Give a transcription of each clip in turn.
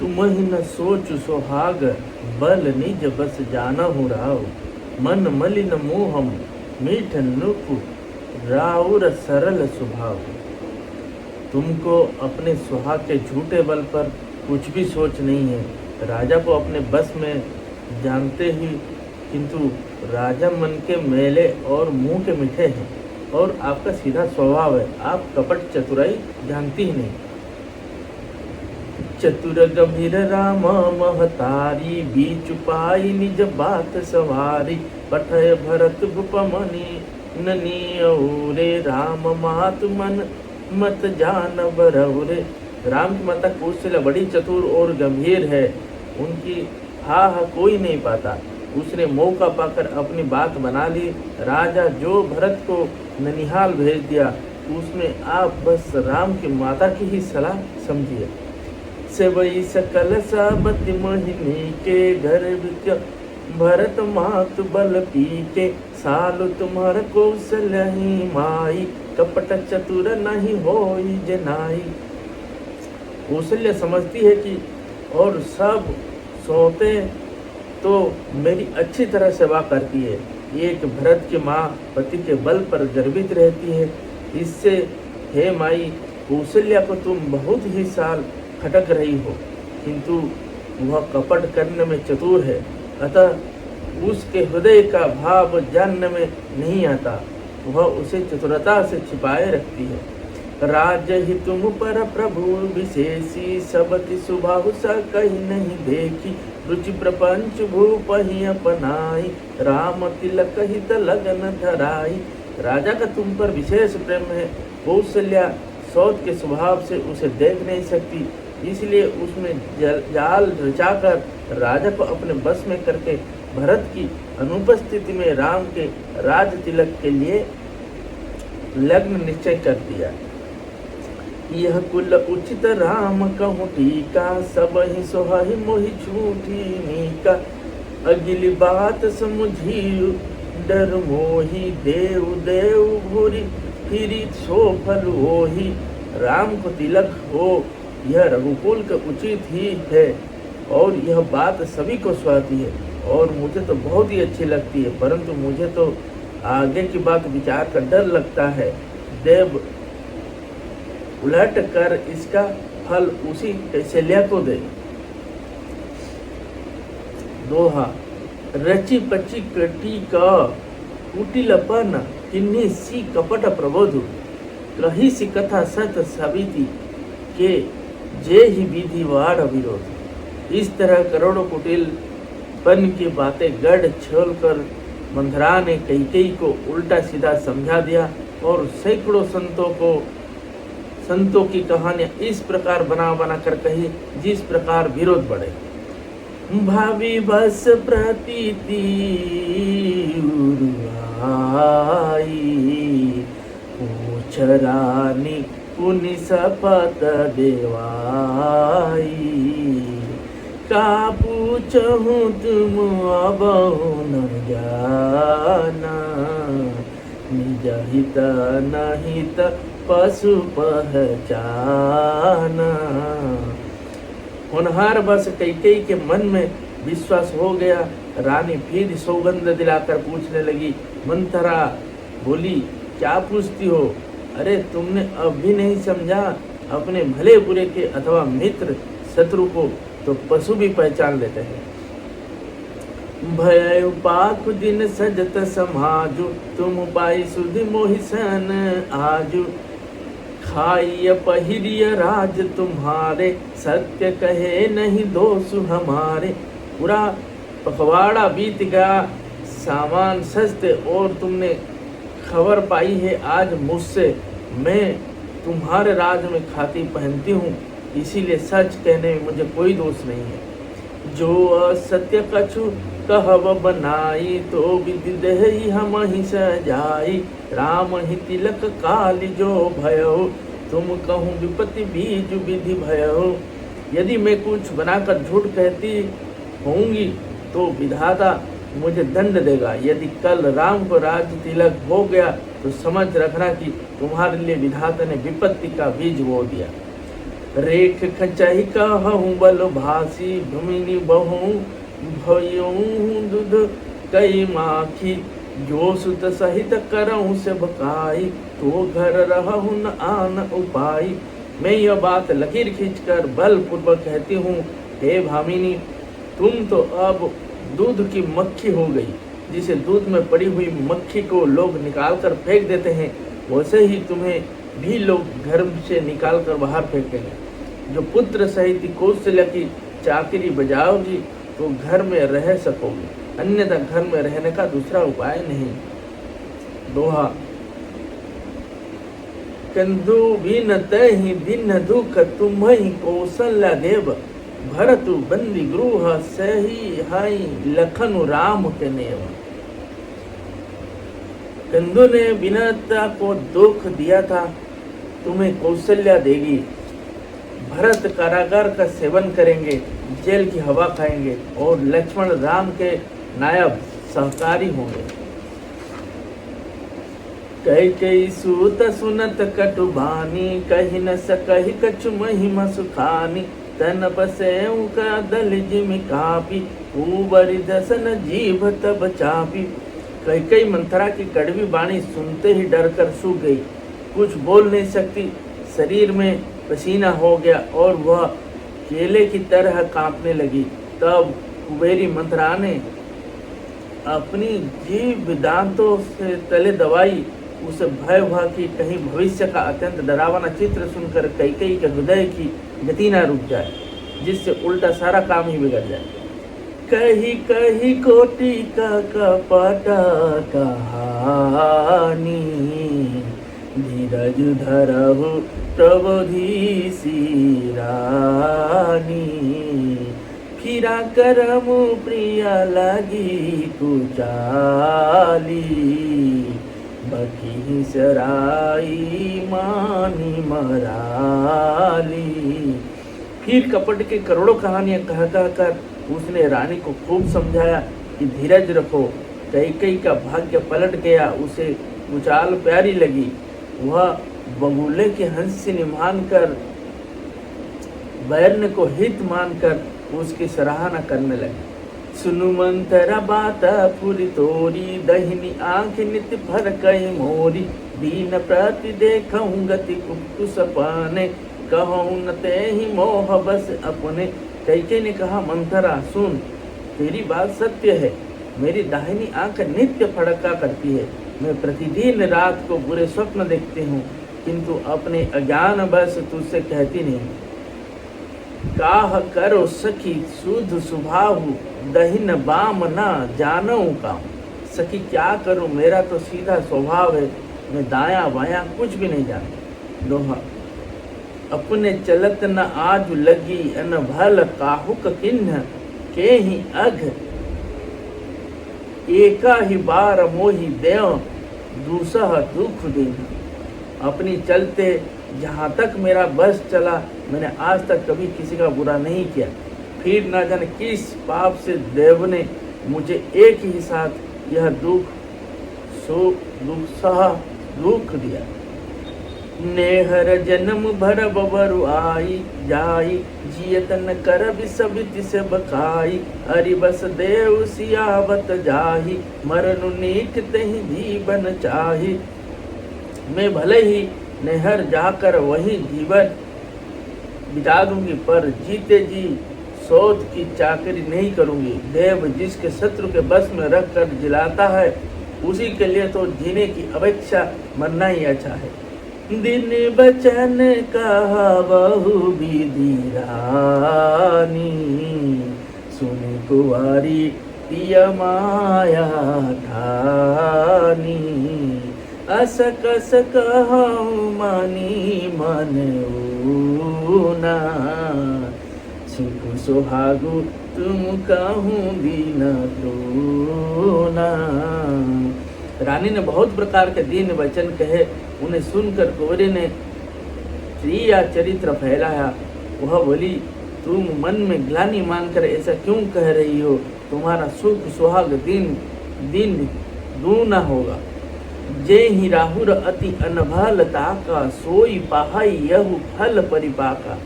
तुम ही न सोच सुहाग, बल निज बस जानहु राव। मन मलिन मोहम, मीठ नुप, राउर सरल स्वभाव। तुमको अपने सुहाग के झूठे बल पर कुछ भी सोच नहीं है। राजा को अपने बस में जानते ही, किंतु राजा मन के मेले और मुंह के मीठे हैं, और आपका सीधा स्वभाव है। आप कपट चतुराई जानती ही नहीं। चतुर गंभीर राम महतारी, बीच पाई निज बात सवारी। पठय भरत भूपमनि, ननी औरे राम मातु मन मत जान बरौरे। राम की माता कौशल्या बड़ी चतुर और गंभीर है, उनकी हा कोई नहीं पाता। उसने मौका पाकर अपनी बात बना ली। राजा जो भरत को ननिहाल भेज दिया, उसमें आप बस राम की माता की ही सलाह समझिए। सेवई सकल साबती मोहिनी के, घर बिच भरत मातु बल पीके। सालु तुम्हार कौशल्या ही माई, कपट चतुर नहीं होई जनाई। कौशल्या समझती है कि और सब सोते तो मेरी अच्छी तरह सेवा करती है। एक भरत की माँ पति के बल पर गर्वित रहती है। इससे हे माई, कौशल्या को तुम बहुत ही साल खटक रही हो, किंतु वह कपट करने में चतुर है, अतः उसके हृदय का भाव जानने में नहीं आता। वह उसे चतुरता से छिपाए रखती है। राज ही तुम पर प्रभु विशेषी, सबति सुबाहु सा कहीं नहीं देखी। रुचि प्रपंच भूप ही अपनाई, राम तिलक हित लगन धराई। राजा का तुम पर विशेष प्रेम है। कौशल्या सौत के स्वभाव से उसे देख नहीं सकती, इसलिए उसमें जाल रचाकर राजा को अपने बस में करके भरत की अनुपस्थिति में राम के राज तिलक के लिए लग्न निश्चय कर दिया। यह कुल उचित राम कहूँ टीका, सब ही सोहि मोहि छूटी मीका। अगिली बात समुझी डर मोही, देव देव भूरी फिरी सो फल होही। राम को तिलक हो, यह रघुकुल का उचित ही है, और यह बात सभी को सुहाती है, और मुझे तो बहुत ही अच्छी लगती है, परंतु मुझे तो आगे की बात विचार कर डर लगता है। देव उलट कर इसका फल उसी कौशल्या को दे। दोहा। रची पची कटी का कुटिलपन, किन्हीं सी कपट प्रबोध। कही सी कथा सत सविति के, जे ही विधि वाड़ विरोध। इस तरह करोड़ों कुटिलपन की बातें गढ़ छोल कर मंथरा ने कैकेयी को उल्टा सीधा समझा दिया, और सैकड़ों संतों की कहानियां इस प्रकार बना कर कही जिस प्रकार विरोध बढ़े। भावी बस प्रतीति उर्वाई, पूछ रानी पुनि सपत देवाई। का पूछहूँ तुम अब न जाना, निज हित नहित पशु पहचाना। होनहार बस कैकेयी के मन में विश्वास हो गया। रानी फिर सौगंध दिलाकर पूछने लगी। मंथरा बोली, क्या पूछती हो? अरे तुमने अब भी नहीं समझा? अपने भले बुरे के अथवा मित्र शत्रु को तो पशु भी पहचान लेते हैं। भय पाख दिन सजत समाजु, तुम पाई सुधि मोहि सन आजु। खाइय पहिरिय राज तुम्हारे, सत्य कहे नहीं दोष हमारे। पूरा पखवाड़ा बीत गया, सामान सस्ते, और तुमने खबर पाई है आज मुझसे। मैं तुम्हारे राज में खाती पहनती हूँ, इसीलिए सच कहने में मुझे कोई दोष नहीं है। जो असत्य कछु कहब बनाई, तो विधि देहि हम ही सजाई। राम ही तिलक काली जो भयो, तुम कहूँ विपत्ति बीज विधि भयो। यदि मैं कुछ बनाकर झूठ कहती होंगी तो विधाता मुझे दंड देगा। यदि कल राम को राज तिलक हो गया तो समझ रखना कि तुम्हारे लिए विधाता ने विपत्ति का बीज बो दिया। रेख खचहि कहूँ बल भासी भूमिनि बहु भयऊँ दूध कई माखी जो सुत सहित करऊँ से बकाई तो घर रहूँ न आन उपाई। मैं यह बात लकीर खींचकर बलपूर्वक कहती हूँ, हे भामिनी, तुम तो अब दूध की मक्खी हो गई। जिसे दूध में पड़ी हुई मक्खी को लोग निकाल कर फेंक देते हैं, वैसे ही तुम्हें भी लोग घर से निकाल कर बाहर फेंकेंगे। जो पुत्र सहित कौशल्या की चाकरी बजाओगी तो घर में रह सकोगी, अन्यथा घर में रहने का दूसरा उपाय नहीं। दोहा। कंदु बिन तहि दिन दुख तुम्हि कौशल्या देव भरतु बंदी गृह सही हाई लखनु राम के नेव। कंदु ने विनता को दुख दिया था, तुम्हें कौशल्या देगी। भरत कारागार का सेवन करेंगे, जेल की हवा खाएंगे और लक्ष्मण राम के नायब सहकारी होंगे। कई कई सूत सुनत कटुबानी कही न सकहि कछु महिमा सुखानी तन बसेऊ का दल जिमि कापी ऊबरी दसन जीभ तब चापी। कई कई मंथरा की कड़वी बाणी सुनते ही डर कर सूख गई, कुछ बोल नहीं सकती, शरीर में पसीना हो गया और वह केले की तरह कांपने लगी। तब कुबेरी मंथरा ने अपनी जीभ दांतों से तले दबाई। उसे भय हुआ कि कहीं भविष्य का अत्यंत डरावना चित्र सुनकर कैकेयी के हृदय की गति न रुक जाए, जिससे उल्टा सारा काम ही बिगड़ जाए। कही कही कोटि का कपट कहानी धीरज धरहु प्रबोधि रानी। फिरा करम प्रिया लगी कुचाली बकी सराई मानी मराली। फिर कपट के करोड़ों कहानियां कह कर उसने रानी को खूब समझाया कि धीरज रखो। कैकेयी का भाग्य पलट गया, उसे कुचाल प्यारी लगी। वह बगुले की हंसिनी मानकर बैरन को हित मानकर उसकी सराहना करने लगी। सुनु मंतरा बात पूरी तोरी दहिनी आंख नित भर कई मोरी दीन प्रति देखूं गति कुप्तु सपने कहूं न ते ही मोह बस अपने। कैकेयी ने कहा, मंथरा सुन, तेरी बात सत्य है, मेरी दाहिनी आंख नित्य फड़का करती है। मैं प्रतिदिन रात को बुरे स्वप्न देखती हूँ, किंतु अपने अज्ञान बस तुझसे कहती नहीं। काह करो सखी शुद्ध सुभाहु दहिन बाम ना जानू काम। सखी क्या करूं, मेरा तो सीधा स्वभाव है, मैं दाया बाया कुछ भी नहीं जानती। दोहा। अपने चलत न आज लगी अन भल काहुक किन्ह के ही अघ एका ही बार मोहि देव दूसह दुख दिन। अपनी चलते जहाँ तक मेरा बस चला, मैंने आज तक कभी किसी का बुरा नहीं किया। फिर न जाने किस पाप से देव ने मुझे एक ही साथ यह दुख दिया। नेहर जन्म भर बबरु आई जाई जियत न कर बिसबित से बकाई। हरि बस देव सियावत जाही मरनु नीक तहि जीवन चाही। मैं भले ही नहर जाकर वही जीवन बिता दूंगी, पर जीते जी सौद की चाकरी नहीं करूंगी। देव जिसके शत्रु के बस में रख कर जिलाता है, उसी के लिए तो जीने की अपेक्षा मरना ही अच्छा है। दिन बचन कहा बहु विधि रानी सुन कुंवारी पिया माया ठानी। असक कहूँ मानी मन ऊना सुख सुहागु तुम कहूँ बिना तोना। रानी ने बहुत प्रकार के दीन वचन कहे, उन्हें सुनकर कुंवरी ने प्रिया चरित्र फैलाया। वह बोली, तुम मन में ग्लानि मानकर ऐसा क्यों कह रही हो? तुम्हारा सुख सुहाग दिन दूना होगा। जय ही राहुर अति अनभलता का सोई पाहाई यहु फल परिपाका।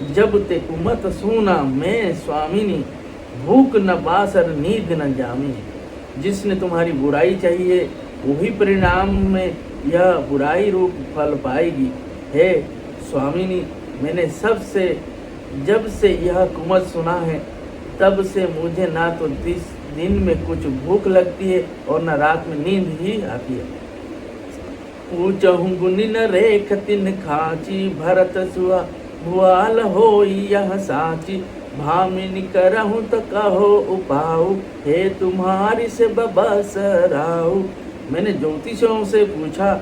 जब ते कुमत सूना मैं स्वामिनी, भूख न बासर नींद न जामी। जिसने तुम्हारी बुराई चाहिए वही परिणाम में यह बुराई रूप फल पाएगी। हे स्वामिनी, मैंने जब से यह कुमत सुना है तब से मुझे ना तो दिन में कुछ भूख लगती है और न रात में नींद ही आती है। पूछहूँ गुनि न रेख तिन खाची, भरत सुआ भुआल हो यह साची। भामिनी करहूँ तो कहो उपाऊ, हे तुम्हारी से बबसराऊ। मैंने ज्योतिषियों से पूछा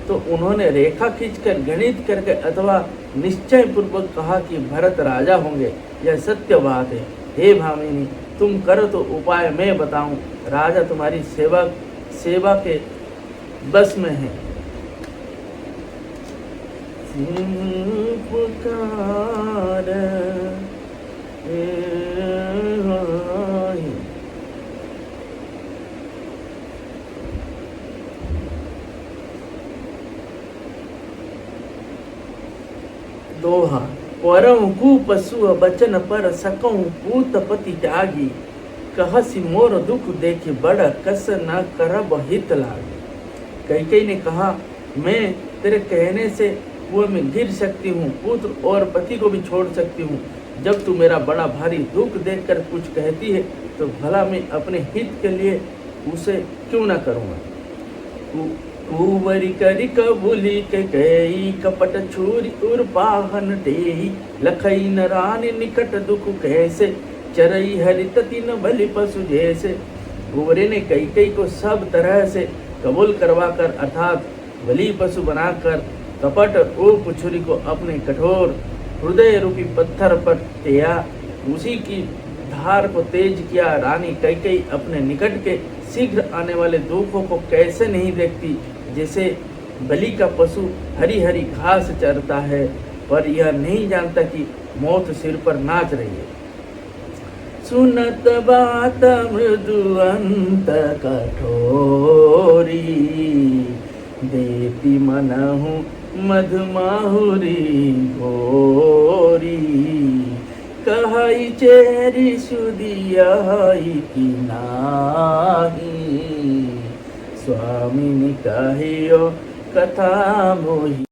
तो उन्होंने रेखा खींचकर गणित करके अथवा निश्चय पूर्वक कहा कि भरत राजा होंगे। यह सत्य बात है। हे भामिनी, तुम करो तो उपाय मैं बताऊं। राजा तुम्हारी सेवा के बस में है। पुकार दोहा। परम कु पशु बचन पर सकऊं पूत पति त्यागी। कहसी मोर दुख देखी बड़ कस न करब हित लागे। कैकेयी ने कहा, मैं तेरे कहने से कुएं में गिर सकती हूँ, पुत्र और पति को भी छोड़ सकती हूँ। जब तू मेरा बड़ा भारी दुख देखकर कुछ कहती है तो भला मैं अपने हित के लिए उसे क्यों न करूँगा। कुंवरी करी कबूली के कई, कपट छुरी उर पाहन टेई। लखई न रानी निकट दुख कैसे, चरई हरित तीन बलि पशु जैसे। कुंवरी ने कैकेयी को सब तरह से कबूल करवाकर अर्थात बलि पशु बनाकर कपट और छुरी को अपने कठोर हृदय रूपी पत्थर पर टेया। उसी की धार को तेज किया। रानी कैकेयी अपने निकट के शीघ्र आने वाले दुखों को कैसे नहीं देखती। जैसे बलि का पशु हरी हरी घास चरता है पर यह नहीं जानता कि मौत सिर पर नाच रही है। सुनत बात मृदु अंत कठोरी, देती मनहु मधुमाहुरी घोरी। कहई चेरी सुदियाई की नाही, स्वामिनी कहियो कथा मोही।